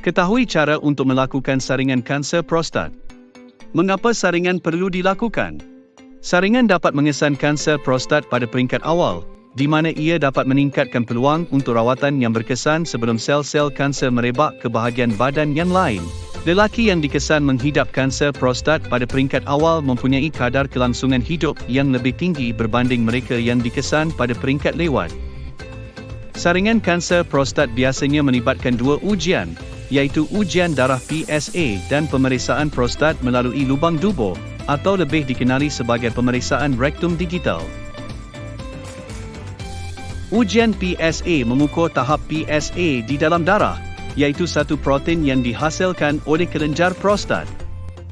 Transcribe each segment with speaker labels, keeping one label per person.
Speaker 1: Ketahui cara untuk melakukan saringan kanser prostat. Mengapa saringan perlu dilakukan? Saringan dapat mengesan kanser prostat pada peringkat awal, di mana ia dapat meningkatkan peluang untuk rawatan yang berkesan sebelum sel-sel kanser merebak ke bahagian badan yang lain. Lelaki yang dikesan menghidap kanser prostat pada peringkat awal mempunyai kadar kelangsungan hidup yang lebih tinggi berbanding mereka yang dikesan pada peringkat lewat. Saringan kanser prostat biasanya melibatkan dua ujian, iaitu ujian darah PSA dan pemeriksaan prostat melalui lubang dubur, atau lebih dikenali sebagai pemeriksaan rektum digital. Ujian PSA mengukur tahap PSA di dalam darah, iaitu satu protein yang dihasilkan oleh kelenjar prostat.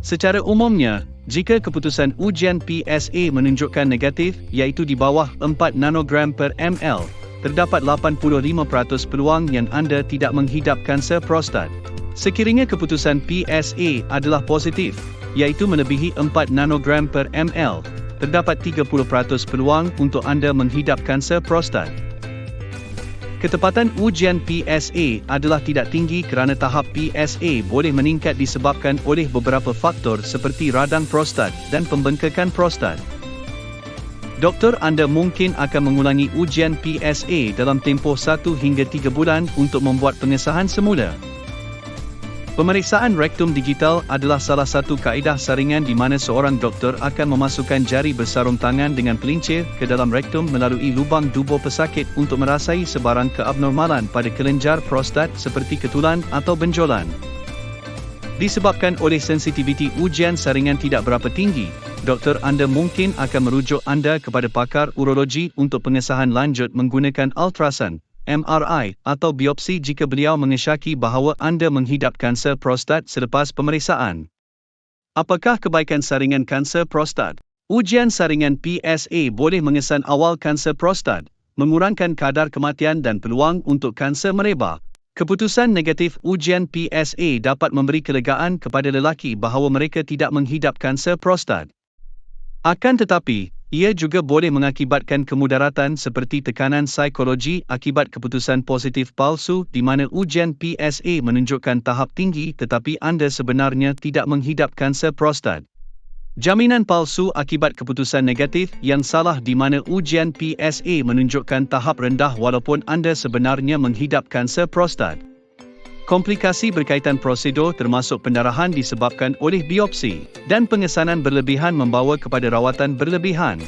Speaker 1: Secara umumnya, jika keputusan ujian PSA menunjukkan negatif, iaitu di bawah 4 nanogram per ml, terdapat 85% peluang yang anda tidak menghidap kanser prostat. Sekiranya keputusan PSA adalah positif, iaitu melebihi 4 nanogram per ml, terdapat 30% peluang untuk anda menghidap kanser prostat. Ketepatan ujian PSA adalah tidak tinggi kerana tahap PSA boleh meningkat disebabkan oleh beberapa faktor seperti radang prostat dan pembengkakan prostat. Doktor anda mungkin akan mengulangi ujian PSA dalam tempoh 1 hingga 3 bulan untuk membuat pengesahan semula. Pemeriksaan rektum digital adalah salah satu kaedah saringan di mana seorang doktor akan memasukkan jari bersarung tangan dengan pelincir ke dalam rektum melalui lubang dubur pesakit untuk merasai sebarang keabnormalan pada kelenjar prostat seperti ketulan atau benjolan. Disebabkan oleh sensitiviti ujian saringan tidak berapa tinggi, doktor anda mungkin akan merujuk anda kepada pakar urologi untuk pengesahan lanjut menggunakan ultrasound, MRI, atau biopsi jika beliau mengesyaki bahawa anda menghidap kanser prostat selepas pemeriksaan. Apakah kebaikan saringan kanser prostat? Ujian saringan PSA boleh mengesan awal kanser prostat, mengurangkan kadar kematian dan peluang untuk kanser merebak. Keputusan negatif ujian PSA dapat memberi kelegaan kepada lelaki bahawa mereka tidak menghidap kanser prostat. Akan tetapi, ia juga boleh mengakibatkan kemudaratan seperti tekanan psikologi akibat keputusan positif palsu di mana ujian PSA menunjukkan tahap tinggi tetapi anda sebenarnya tidak menghidap kanser prostat. Jaminan palsu akibat keputusan negatif yang salah di mana ujian PSA menunjukkan tahap rendah walaupun anda sebenarnya menghidap kanser prostat. Komplikasi berkaitan prosedur termasuk pendarahan disebabkan oleh biopsi, dan pengesanan berlebihan membawa kepada rawatan berlebihan.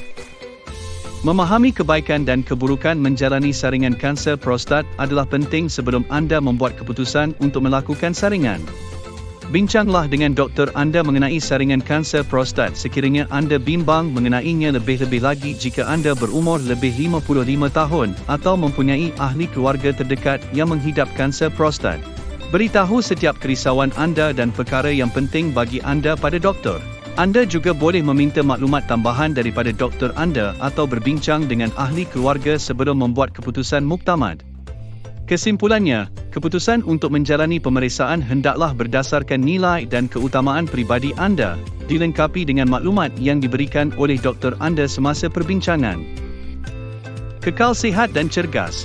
Speaker 1: Memahami kebaikan dan keburukan menjalani saringan kanser prostat adalah penting sebelum anda membuat keputusan untuk melakukan saringan. Bincanglah dengan doktor anda mengenai saringan kanser prostat sekiranya anda bimbang mengenainya, lebih-lebih lagi jika anda berumur lebih 55 tahun atau mempunyai ahli keluarga terdekat yang menghidap kanser prostat. Beritahu setiap kerisauan anda dan perkara yang penting bagi anda pada doktor. Anda juga boleh meminta maklumat tambahan daripada doktor anda atau berbincang dengan ahli keluarga sebelum membuat keputusan muktamad. Kesimpulannya, keputusan untuk menjalani pemeriksaan hendaklah berdasarkan nilai dan keutamaan peribadi anda, dilengkapi dengan maklumat yang diberikan oleh doktor anda semasa perbincangan. Kekal sihat dan cergas.